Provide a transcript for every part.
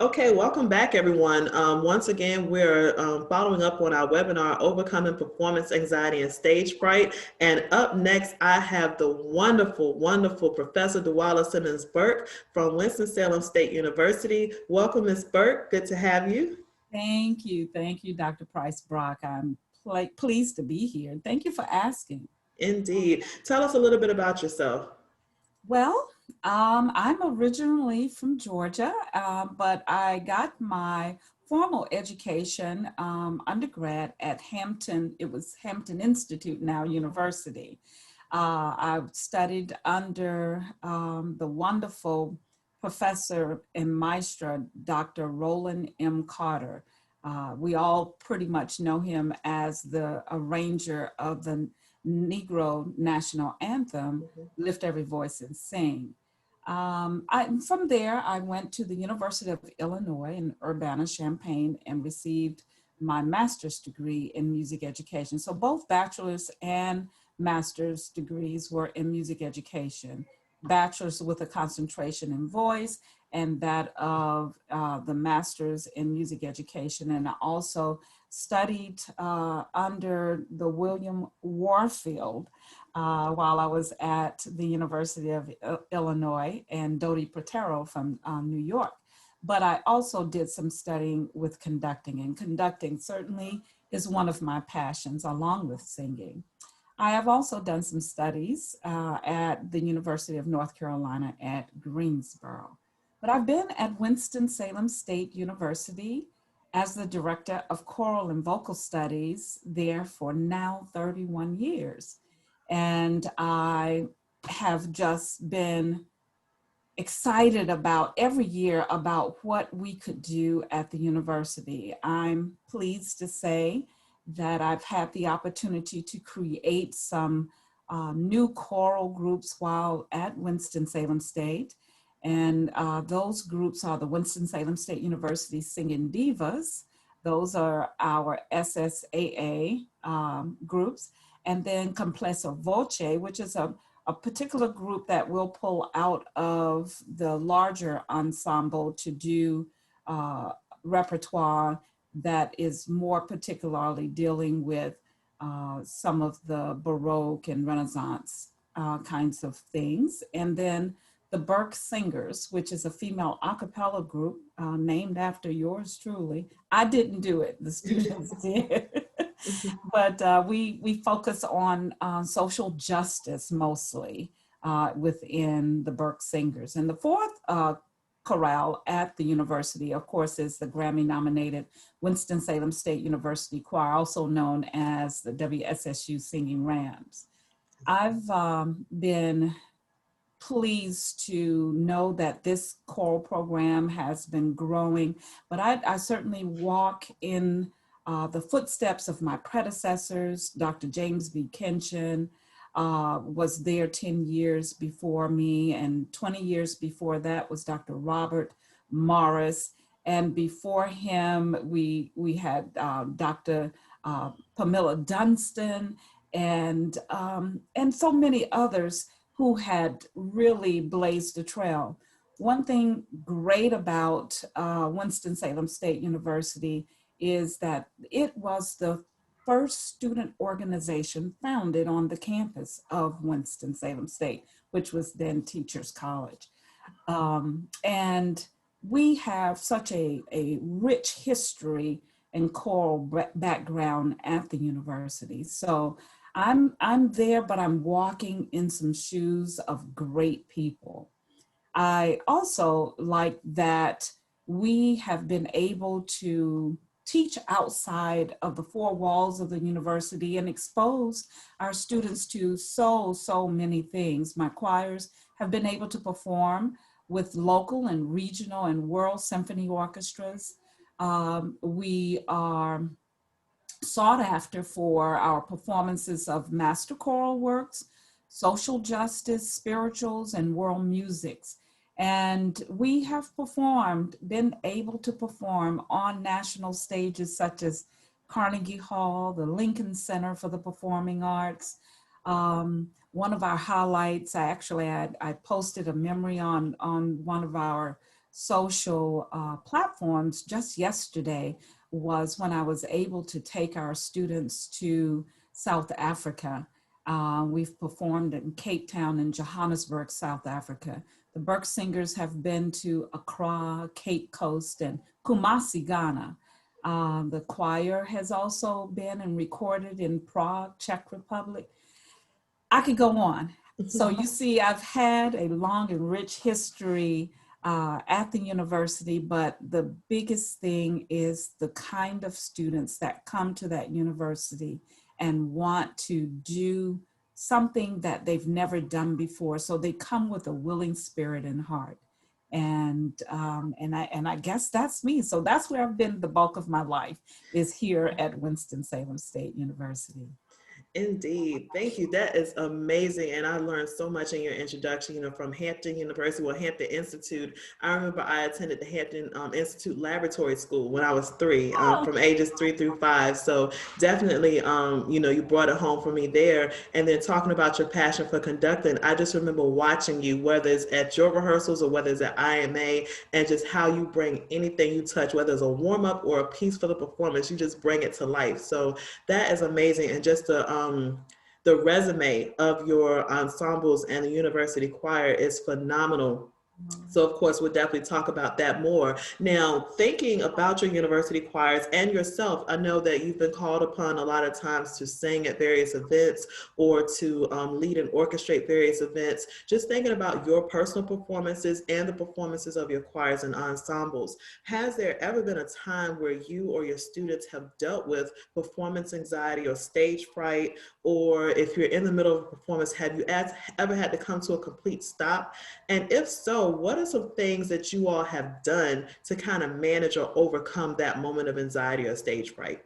Okay, welcome back, everyone. Once again, we're following up on our webinar, Overcoming Performance Anxiety and Stage Fright. And up next, I have the wonderful, wonderful Professor Dwala Simmons-Burke from Winston-Salem State University. Welcome, Ms. Burke. Good to have you. Thank you. Thank you, Dr. Price Brock. I'm pleased to be here. Thank you for asking. Indeed. Tell us a little bit about yourself. Well, I'm originally from Georgia, but I got my formal education undergrad at Hampton. It was Hampton Institute, now University. I studied under the wonderful professor and maestro, Dr. Roland M. Carter. We all pretty much know him as the arranger of the Negro National Anthem, Lift Every Voice and Sing. From there, I went to the University of Illinois in Urbana-Champaign and received my master's degree in music education. So both bachelor's and master's degrees were in music education. Bachelor's with a concentration in voice, and that of the master's in music education. And I also studied under the William Warfield while I was at the University of Illinois, and Dodi Protero from New York. But I also did some studying with conducting, and conducting certainly is one of my passions along with singing. I have also done some studies at the University of North Carolina at Greensboro. But I've been at Winston-Salem State University as the Director of Choral and Vocal Studies there for now 31 years. And I have just been excited about every year about what we could do at the university. I'm pleased to say that I've had the opportunity to create some new choral groups while at Winston-Salem State. And those groups are the Winston-Salem State University Singing Divas. Those are our SSAA groups. And then Complesso Voce, which is a particular group that will pull out of the larger ensemble to do repertoire that is more particularly dealing with some of the Baroque and Renaissance kinds of things. And then the Burke Singers, which is a female a cappella group named after yours truly. I didn't do it, the students did. But we focus on social justice mostly within the Burke Singers. And the fourth chorale at the university, of course, is the Grammy-nominated Winston-Salem State University Choir, also known as the WSSU Singing Rams. I've been pleased to know that this choral program has been growing, but I certainly walk in the footsteps of my predecessors. Dr. James B. Kinchin was there 10 years before me, and 20 years before that was Dr. Robert Morris. And before him, we had Dr. Pamela Dunstan and so many others who had really blazed the trail. One thing great about Winston-Salem State University is that it was the first student organization founded on the campus of Winston-Salem State, which was then Teachers College. And we have such a rich history and choral background at the university. So I'm there, but I'm walking in some shoes of great people. I also like that we have been able to teach outside of the four walls of the university and expose our students to so many things. My choirs have been able to perform with local and regional and world symphony orchestras. We are sought after for our performances of master choral works, social justice, spirituals, and world musics. And we have been able to perform on national stages such as Carnegie Hall, the Lincoln Center for the Performing Arts. One of our highlights, I posted a memory on one of our social platforms just yesterday was when I was able to take our students to South Africa. We've performed in Cape Town and Johannesburg, South Africa. The Burke Singers have been to Accra, Cape Coast, and Kumasi, Ghana. The choir has also been and recorded in Prague, Czech Republic. I could go on. So you see, I've had a long and rich history at the university, but the biggest thing is the kind of students that come to that university and want to do something that they've never done before. So they come with a willing spirit and heart. And I guess that's me. So that's where I've been the bulk of my life, is here at Winston-Salem State University. Indeed. Thank you. That is amazing. And I learned so much in your introduction, from Hampton University, Hampton Institute. I remember I attended the Hampton Institute Laboratory School when I was 3, from ages 3 through 5. So definitely, you brought it home for me there. And then talking about your passion for conducting, I just remember watching you, whether it's at your rehearsals or whether it's at IMA, and just how you bring anything you touch, whether it's a warm up or a piece for the performance, you just bring it to life. So that is amazing. And just the resume of your ensembles and the university choir is phenomenal. So of course, we'll definitely talk about that more. Now, thinking about your university choirs and yourself, I know that you've been called upon a lot of times to sing at various events or to lead and orchestrate various events. Just thinking about your personal performances and the performances of your choirs and ensembles. Has there ever been a time where you or your students have dealt with performance anxiety or stage fright? Or if you're in the middle of a performance, have you ever had to come to a complete stop? And if so, what are some things that you all have done to kind of manage or overcome that moment of anxiety or stage fright?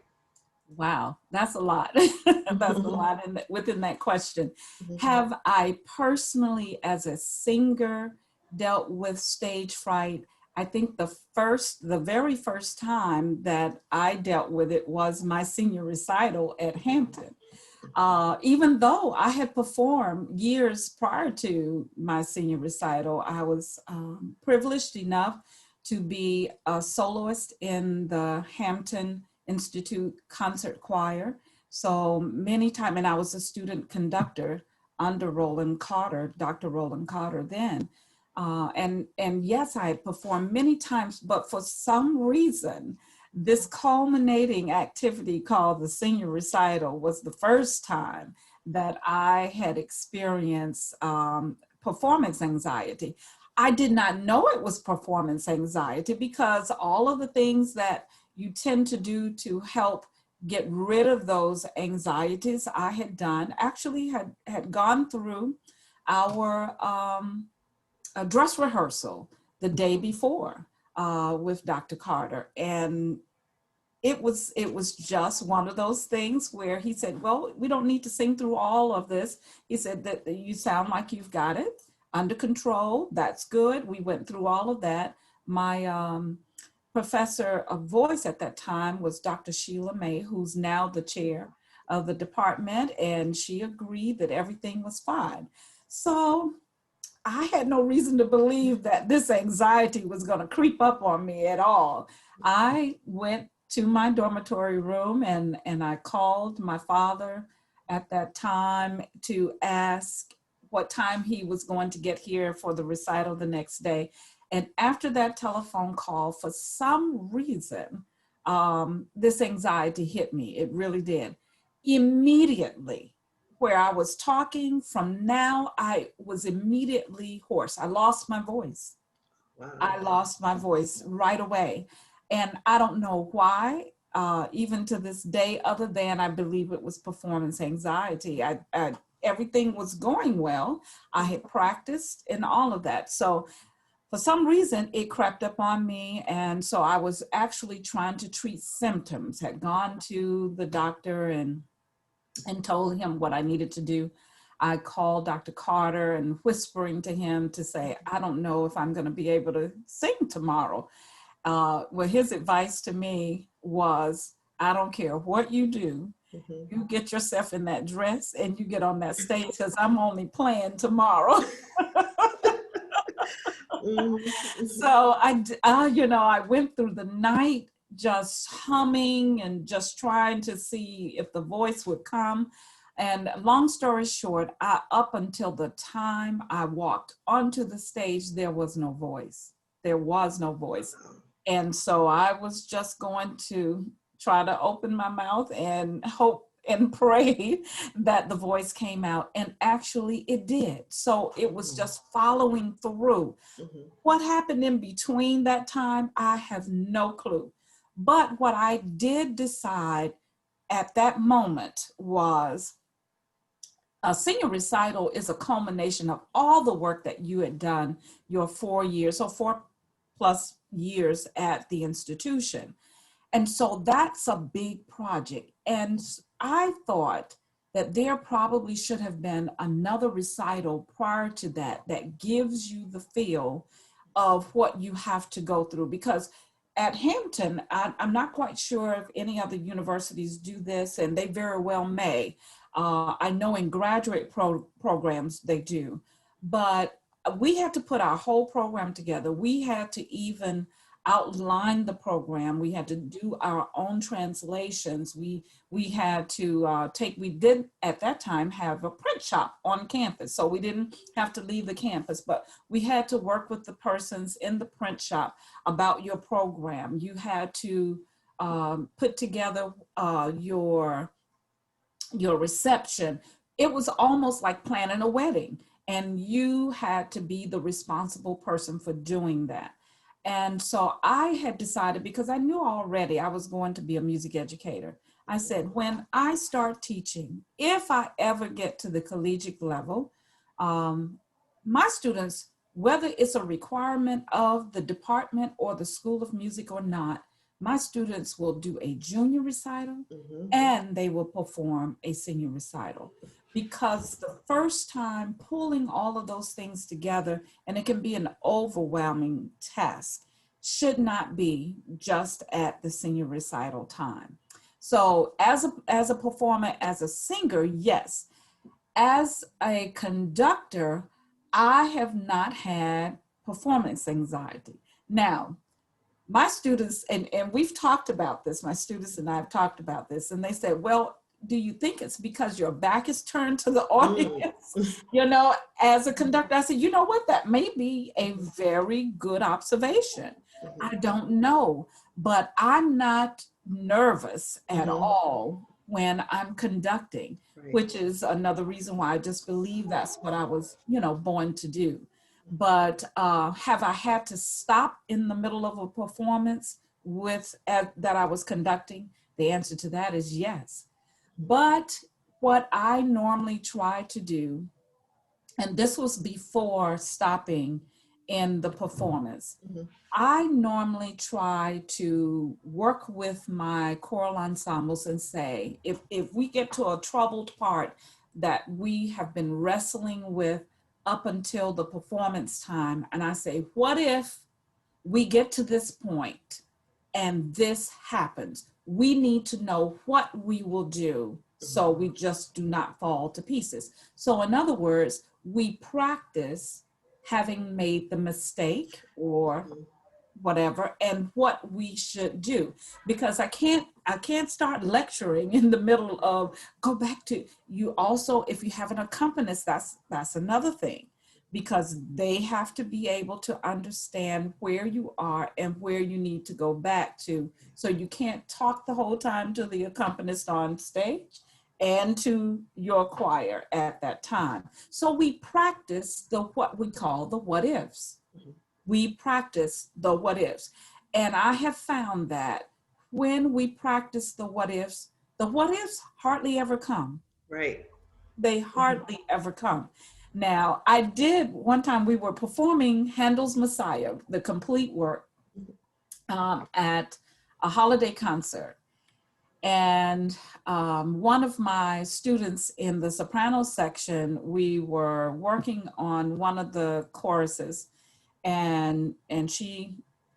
Wow, that's a lot. That's a lot within that question. Have I personally, as a singer, dealt with stage fright? I think the very first time that I dealt with it was my senior recital at Hampton. Even though I had performed years prior to my senior recital, I was privileged enough to be a soloist in the Hampton Institute Concert Choir. So many times, and I was a student conductor under Roland Carter, Dr. Roland Carter then. And yes, I had performed many times, but for some reason, this culminating activity called the senior recital was the first time that I had experienced performance anxiety. I did not know it was performance anxiety because all of the things that you tend to do to help get rid of those anxieties I had done, actually had gone through our dress rehearsal the day before with Dr. Carter. And it was just one of those things where he said, well, we don't need to sing through all of this. He said that you sound like you've got it under control. That's good. We went through all of that. My professor of voice at that time was Dr. Sheila May, who's now the chair of the department, and she agreed that everything was fine. So I had no reason to believe that this anxiety was going to creep up on me at all. I went to my dormitory room and I called my father at that time to ask what time he was going to get here for the recital the next day. And after that telephone call, for some reason, this anxiety hit me. It really did. Immediately, where I was talking from now, I was immediately hoarse. I lost my voice. Wow. I lost my voice right away. And I don't know why, even to this day, other than I believe it was performance anxiety. Everything was going well. I had practiced and all of that. So for some reason, it crept up on me. And so I was actually trying to treat symptoms, had gone to the doctor and told him what I needed to do. I called Dr. Carter and whispering to him to say, I don't know if I'm going to be able to sing tomorrow. Well, his advice to me was, I don't care what you do, you get yourself in that dress and you get on that stage because I'm only playing tomorrow. Mhm. So I went through the night just humming and just trying to see if the voice would come. And long story short, up until the time I walked onto the stage, there was no voice. There was no voice. And so I was just going to try to open my mouth and hope and pray that the voice came out. And actually it did. So it was just following through. Mhm. What happened in between that time, I have no clue. But what I did decide at that moment was a senior recital is a culmination of all the work that you had done your 4 years or 4+ years at the institution. And so that's a big project. And I thought that there probably should have been another recital prior to that that gives you the feel of what you have to go through. Because at Hampton, I'm not quite sure if any other universities do this, and they very well may. I know in graduate programs they do, but we had to put our whole program together. We had to even outline the program. We had to do our own translations. We had to we did at that time have a print shop on campus, so we didn't have to leave the campus, but we had to work with the persons in the print shop about your program. You had to put together your reception. It was almost like planning a wedding, and you had to be the responsible person for doing that. And so I had decided, because I knew already I was going to be a music educator, I said, when I start teaching, if I ever get to the collegiate level, um, my students, whether it's a requirement of the department or the School of Music or not, my students will do a junior recital Mhm. and they will perform a senior recital. Because the first time pulling all of those things together, and it can be an overwhelming task, should not be just at the senior recital time. So as a performer, as a singer, yes. As a conductor, I have not had performance anxiety. Now, my students, and we've talked about this, my students and I have talked about this, and they said, well, do you think it's because your back is turned to the Mm. audience? As a conductor, I said, you know what, that may be a very good observation. I don't know, but I'm not nervous at Mhm. all when I'm conducting, Right. which is another reason why I just believe that's what I was, born to do. But have I had to stop in the middle of a performance that I was conducting? The answer to that is yes. But what I normally try to do, and this was before stopping in the performance, Mhm. I normally try to work with my choral ensembles and say, if we get to a troubled part that we have been wrestling with up until the performance time, and I say, what if we get to this point and this happens? We need to know what we will do so we just do not fall to pieces. So in other words, we practice having made the mistake or whatever and what we should do, because I can't start lecturing in the middle of go back to you. Also, if you have an accompanist, that's another thing, because they have to be able to understand where you are and where you need to go back to. So you can't talk the whole time to the accompanist on stage and to your choir at that time. So we practice what we call the what ifs. We practice the what ifs. And I have found that when we practice the what ifs hardly ever come. Right. They Mhm. hardly ever come. Now, I did one time, we were performing Handel's Messiah, the complete work, at a holiday concert. And one of my students in the soprano section, we were working on one of the choruses, and she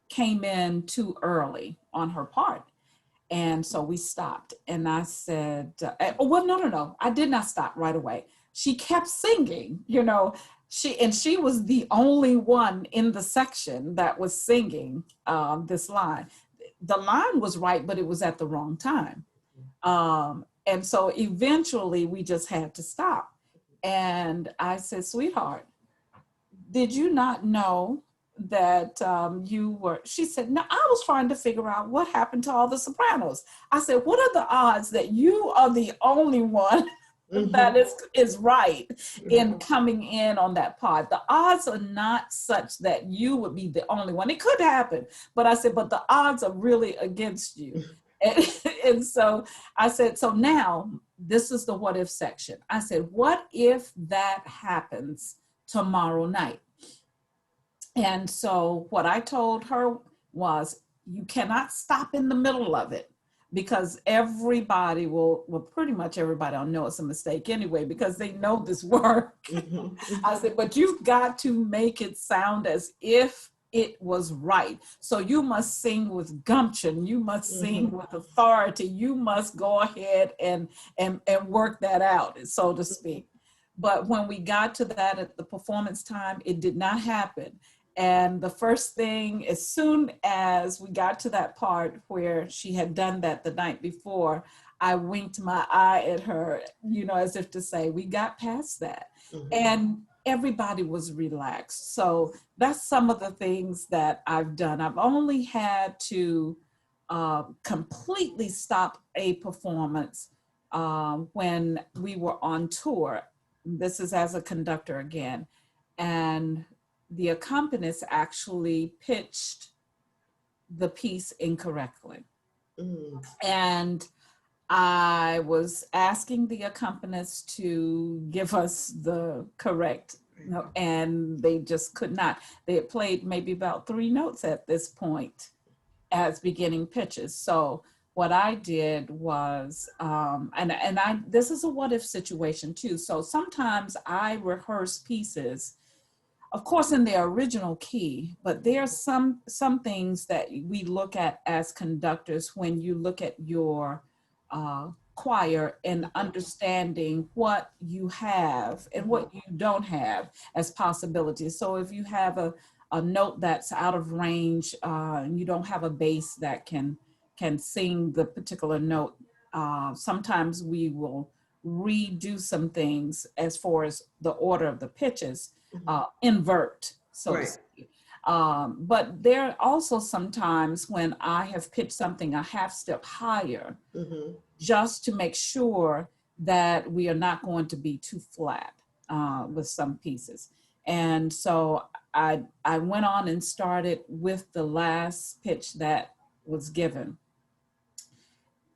came in too early on her part. And so we stopped, and I said, oh, well, no, I did not stop right away. She kept singing, she was the only one in the section that was singing this line. The line was right, but it was at the wrong time. And so eventually we just had to stop. And I said, sweetheart, did you not know that you were, she said, no, I was trying to figure out what happened to all the sopranos. I said, what are the odds that you are the only one that is right in coming in on that part? The odds are not such that you would be the only one. It could happen, but I said, but the odds are really against you. And so I said, so now this is the what if section. I said, what if that happens tomorrow night? And so what I told her was, you cannot stop in the middle of it, because everybody will pretty much everybody will know it's a mistake anyway, because they know this work. I said, but you've got to make it sound as if it was right. So you must sing with gumption. You must sing with authority. You must go ahead and work that out, so to speak. But when we got to that at the performance time, it did not happen. And the first thing, as soon as we got to that part where she had done that the night before, I winked my eye at her, as if to say, we got past that. And everybody was relaxed. So that's some of the things that I've done. I've only had to completely stop a performance when we were on tour. This is as a conductor again. And the accompanist actually pitched the piece incorrectly. And I was asking the accompanist to give us the correct, and they just could not. They had played maybe about 3 notes at this point as beginning pitches. So what I did was, this is a what if situation too. So sometimes I rehearse pieces, of course, in their original key, but there are some things that we look at as conductors when you look at your choir and understanding what you have and what you don't have as possibilities. So if you have a note that's out of range and you don't have a bass that can sing the particular note, sometimes we will redo some things as far as the order of the pitches, invert, so to speak. But there are also sometimes when I have pitched something a half step higher, just to make sure that we are not going to be too flat with some pieces. And so I went on and started with the last pitch that was given.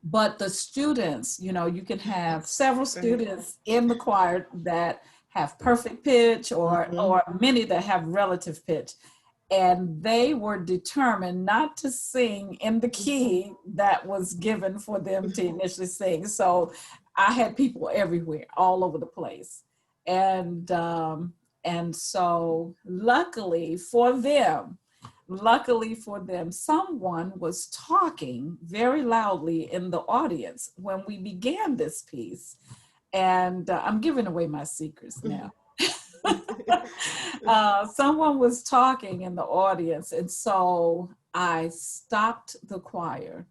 But the students, you can have several students in the choir that have perfect pitch or many that have relative pitch. And they were determined not to sing in the key that was given for them to initially sing. So I had people everywhere, all over the place. And so luckily for them, someone was talking very loudly in the audience when we began this piece. And I'm giving away my secrets now. Someone was talking in the audience, and so I stopped the choir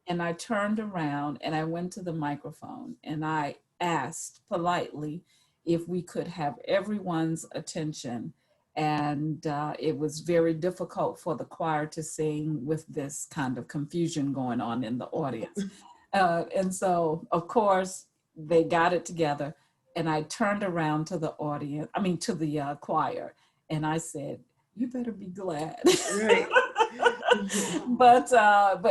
and I turned around and I went to the microphone and I asked politely if we could have everyone's attention. And it was very difficult for the choir to sing with this kind of confusion going on in the audience. And so, of course, they got it together. And I turned around to the to the choir, and I said, "You better be glad." Right. But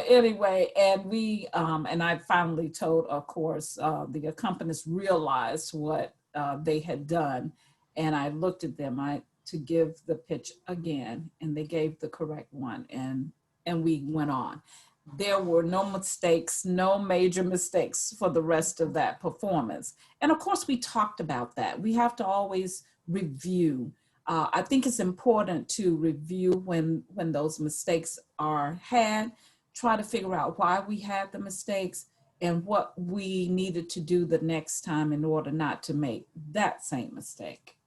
anyway, and we and I finally told, of course, the accompanist realized what they had done, and I looked at them to give the pitch again, and they gave the correct one, and we went on. There were no mistakes, no major mistakes for the rest of that performance. And of course, we talked about that. We have to always review. I think it's important to review when those mistakes are had, try to figure out why we had the mistakes and what we needed to do the next time in order not to make that same mistake.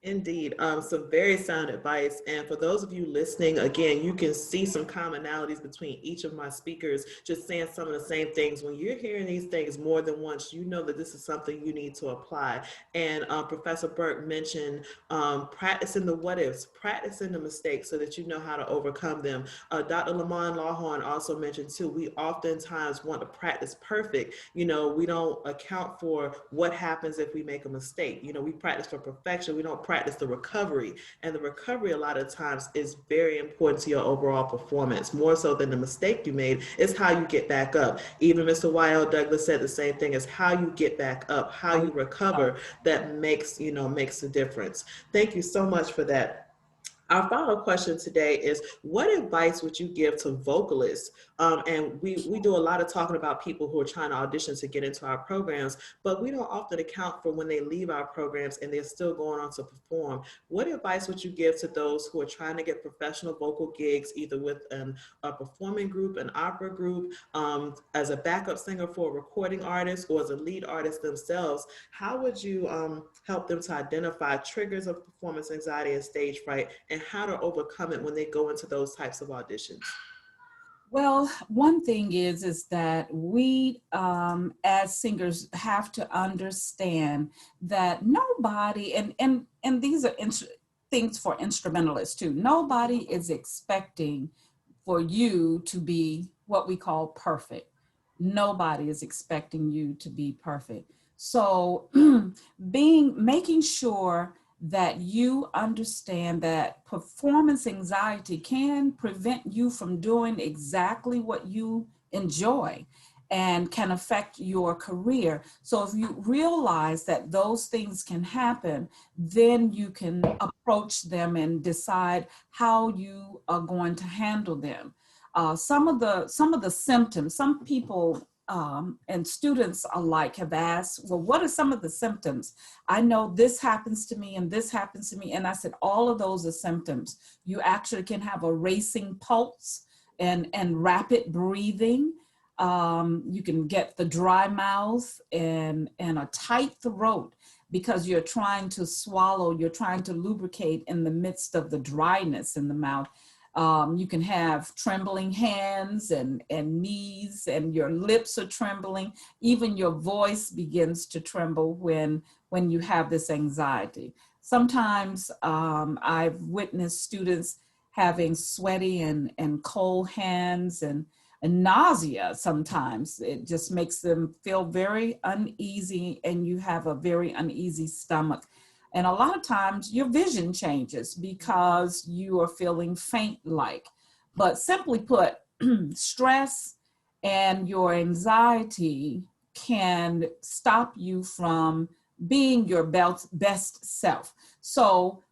Indeed, some very sound advice. And for those of you listening, again, you can see some commonalities between each of my speakers, just saying some of the same things. When you're hearing these things more than once, you know that this is something you need to apply. And Professor Burke mentioned practicing the what ifs, practicing the mistakes so that you know how to overcome them. Dr. Lamon Lawhorn also mentioned too, we oftentimes want to practice perfect. You know, we don't account for what happens if we make a mistake. You know, we practice for perfection. We don't practice the recovery. And the recovery a lot of times is very important to your overall performance, more so than the mistake you made. Is how you get back up. Even Mr. Y.L. Douglas said the same thing, is how you get back up, how you recover, that makes, you know, makes a difference. Thank you so much for that. Our final question today is, what advice would you give to vocalists? And we do a lot of talking about people who are trying to audition to get into our programs, but we don't often account for when they leave our programs and they're still going on to perform. What advice would you give to those who are trying to get professional vocal gigs, either with a performing group, an opera group, as a backup singer for a recording artist, or as a lead artist themselves? How would you help them to identify triggers of performance anxiety and stage fright, and how to overcome it when they go into those types of auditions? Well, one thing is that we, as singers, have to understand that nobody, and these are things for instrumentalists too. Nobody is expecting for you to be what we call perfect. Nobody is expecting you to be perfect. So, making sure that you understand that performance anxiety can prevent you from doing exactly what you enjoy and can affect your career. So if you realize that those things can happen, then you can approach them and decide how you are going to handle them. Some of the symptoms, some people and students alike have asked, well, what are some of the symptoms? I know this happens to me and this happens to me. And I said, all of those are symptoms. You actually can have a racing pulse and rapid breathing. You can get the dry mouth and a tight throat because you're trying to swallow, you're trying to lubricate in the midst of the dryness in the mouth. You can have trembling hands and knees, and your lips are trembling. Even your voice begins to tremble when you have this anxiety. Sometimes I've witnessed students having sweaty and cold hands and nausea. Sometimes it just makes them feel very uneasy, and you have a very uneasy stomach. And a lot of times your vision changes because you are feeling faint-like. But simply put, stress and your anxiety can stop you from being your best self. So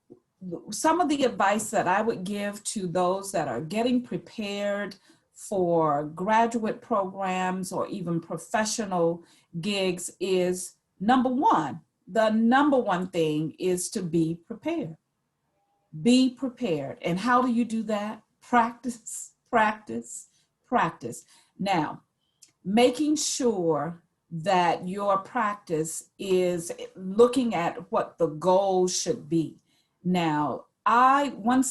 some of the advice that I would give to those that are getting prepared for graduate programs or even professional gigs is, number one, the number one thing is to be prepared. Be prepared. And how do you do that? Practice, practice, practice. Now, making sure that your practice is looking at what the goal should be. Now, one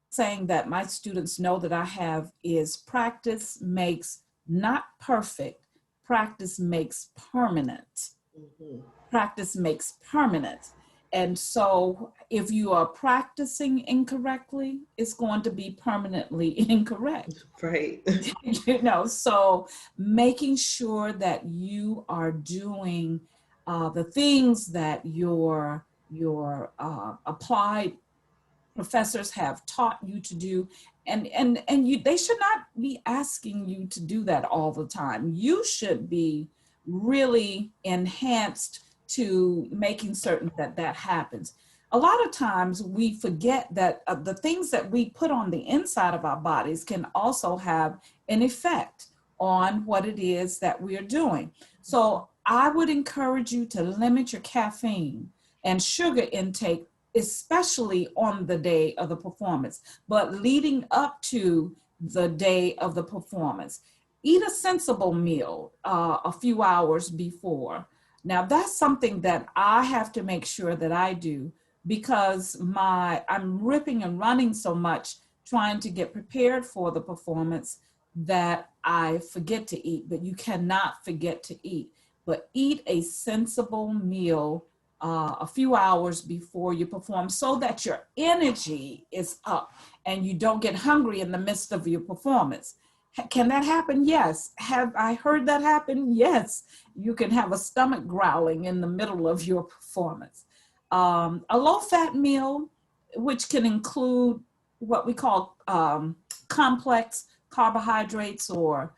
saying that my students know that I have is, practice makes not perfect, practice makes permanent. Mm-hmm. Practice makes permanent. And so if you are practicing incorrectly, it's going to be permanently incorrect. Right. So making sure that you are doing the things that your applied professors have taught you to do, and they should not be asking you to do that all the time. You should be really enhanced to making certain that happens. A lot of times we forget that the things that we put on the inside of our bodies can also have an effect on what it is that we are doing. So I would encourage you to limit your caffeine and sugar intake, especially on the day of the performance, but leading up to the day of the performance. Eat a sensible meal a few hours before. Now, that's something that I have to make sure that I do, because I'm ripping and running so much trying to get prepared for the performance that I forget to eat. But you cannot forget to eat, but eat a sensible meal a few hours before you perform so that your energy is up and you don't get hungry in the midst of your performance. Can that happen? Yes. Have I heard that happen? Yes. You can have a stomach growling in the middle of your performance. A low-fat meal, which can include what we call complex carbohydrates, or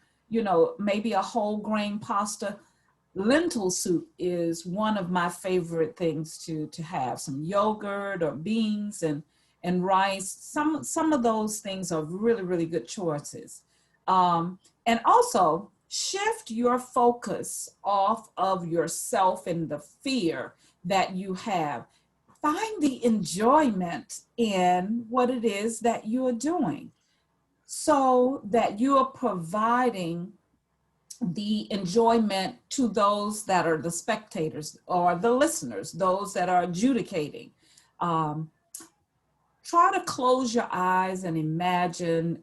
maybe a whole grain pasta. Lentil soup is one of my favorite things to have. Some yogurt or beans and rice. Some of those things are really, really good choices. And also shift your focus off of yourself and the fear that you have. Find the enjoyment in what it is that you are doing, so that you are providing the enjoyment to those that are the spectators or the listeners, those that are adjudicating. Try to close your eyes and imagine,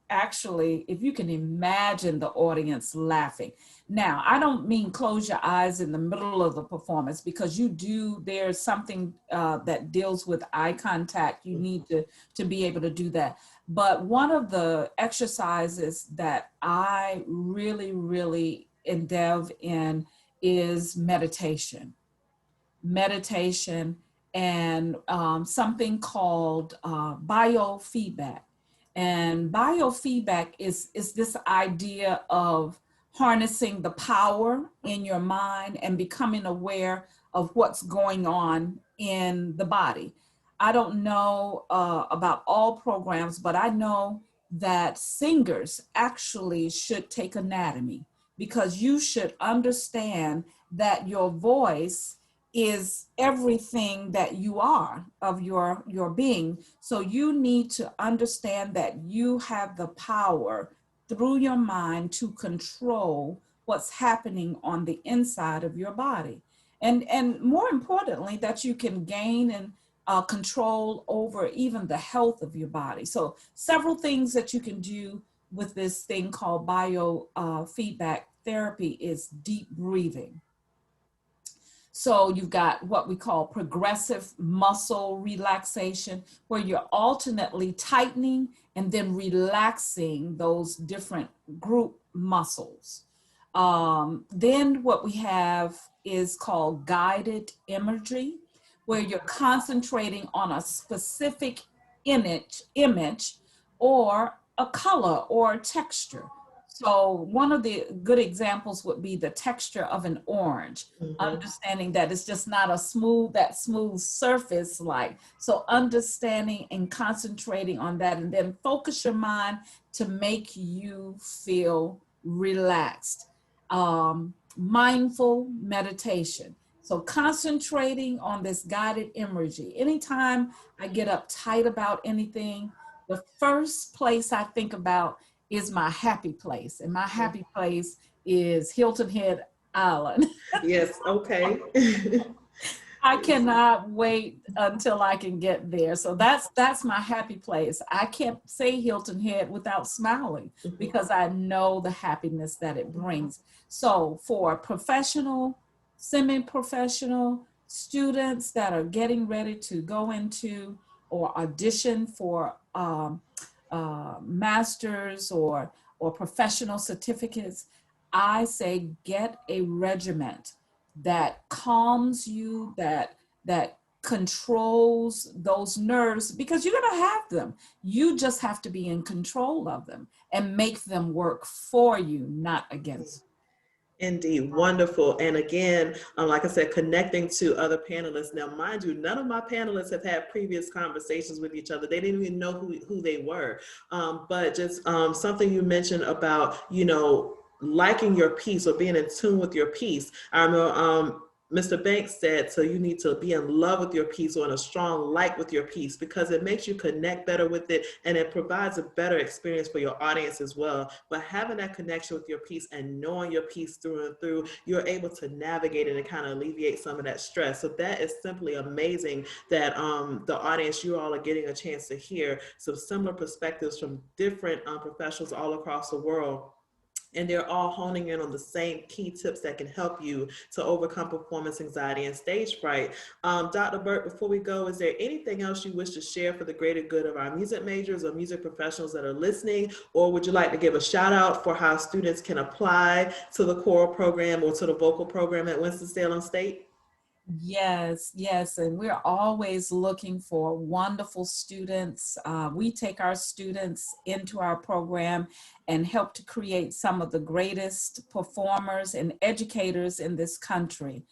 actually, if you can imagine the audience laughing. Now, I don't mean close your eyes in the middle of the performance, because there's something that deals with eye contact. You need to be able to do that. But one of the exercises that I really, really endeavor in is meditation. And something called biofeedback. And biofeedback is this idea of harnessing the power in your mind and becoming aware of what's going on in the body. I don't know about all programs, but I know that singers actually should take anatomy, because you should understand that your voice is everything that you are of your being. So you need to understand that you have the power through your mind to control what's happening on the inside of your body. And more importantly, that you can gain and control over even the health of your body. So several things that you can do with this thing called biofeedback therapy is deep breathing. So you've got what we call progressive muscle relaxation, where you're alternately tightening and then relaxing those different group muscles. Then what we have is called guided imagery, where you're concentrating on a specific image or a color or a texture. So one of the good examples would be the texture of an orange, understanding that it's just not that smooth surface like. So understanding and concentrating on that, and then focus your mind to make you feel relaxed. Mindful meditation. So concentrating on this guided imagery. Anytime I get uptight about anything, the first place I think about is my happy place. And my happy place is Hilton Head Island. Yes, okay. I cannot wait until I can get there. So that's my happy place. I can't say Hilton Head without smiling, because I know the happiness that it brings. So for professional, semi-professional students that are getting ready to go into or audition for masters or professional certificates, I say get a regiment that calms you, that controls those nerves, because you're going to have them. You just have to be in control of them and make them work for you, not against you. Indeed, wonderful. And again, like I said, connecting to other panelists. Now, mind you, none of my panelists have had previous conversations with each other. They didn't even know who they were. But just something you mentioned about, liking your piece or being in tune with your piece. I remember Mr. Banks said, so you need to be in love with your piece or in a strong like with your piece, because it makes you connect better with it and it provides a better experience for your audience as well. But having that connection with your piece and knowing your piece through and through, you're able to navigate it and kind of alleviate some of that stress. So that is simply amazing that the audience, you all are getting a chance to hear some similar perspectives from different professionals all across the world, and they're all honing in on the same key tips that can help you to overcome performance anxiety and stage fright. Dr. Burke, before we go, is there anything else you wish to share for the greater good of our music majors or music professionals that are listening? Or would you like to give a shout out for how students can apply to the choral program or to the vocal program at Winston-Salem State? Yes, yes, and we're always looking for wonderful students. We take our students into our program and help to create some of the greatest performers and educators in this country.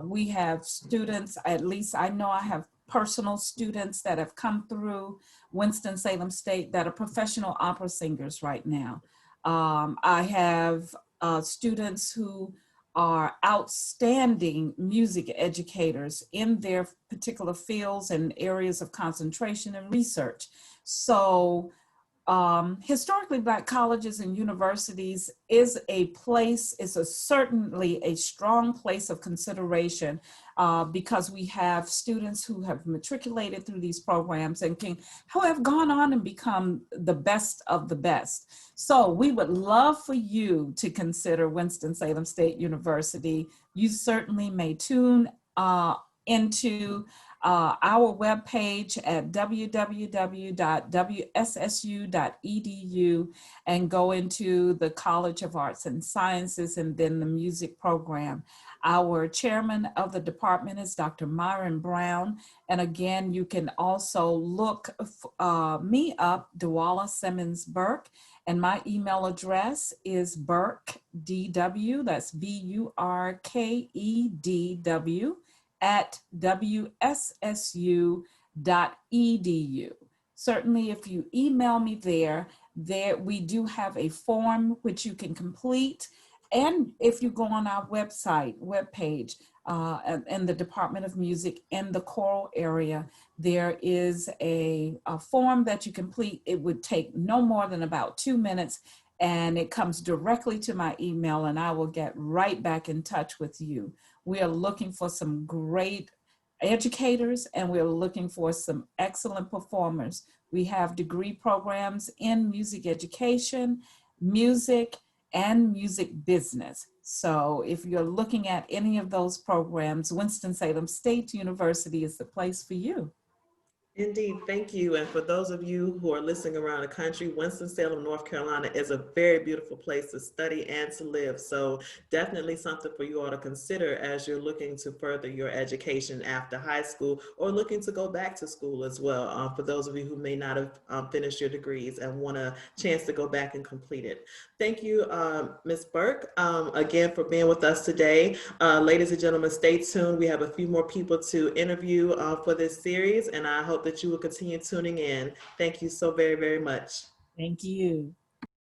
We have students, at least I know I have personal students that have come through Winston-Salem State that are professional opera singers right now. I have students who are outstanding music educators in their particular fields and areas of concentration and research. So historically Black colleges and universities is a place, is certainly a strong place of consideration because we have students who have matriculated through these programs and who have gone on and become the best of the best. So we would love for you to consider Winston-Salem State University. You certainly may tune into our webpage at www.wssu.edu and go into the College of Arts and Sciences and then the music program. Our chairman of the department is Dr. Myron Brown. And again, you can also look me up, Dwala Simmons-Burke, and my email address is burkedw, that's BURKEDW, at wssu.edu. Certainly, if you email me there we do have a form which you can complete. And if you go on our webpage, in the Department of Music in the choral area, there is a form that you complete. It would take no more than about 2 minutes, and it comes directly to my email, and I will get right back in touch with you. We are looking for some great educators, and we're looking for some excellent performers. We have degree programs in music education, music, and music business. So if you're looking at any of those programs, Winston-Salem State University is the place for you. Indeed, thank you. And for those of you who are listening around the country, Winston-Salem, North Carolina is a very beautiful place to study and to live. So definitely something for you all to consider as you're looking to further your education after high school or looking to go back to school as well. For those of you who may not have finished your degrees and want a chance to go back and complete it. Thank you, Ms. Burke, again for being with us today. Ladies and gentlemen, stay tuned. We have a few more people to interview for this series, and I hope that you will continue tuning in. Thank you so very, very much. Thank you.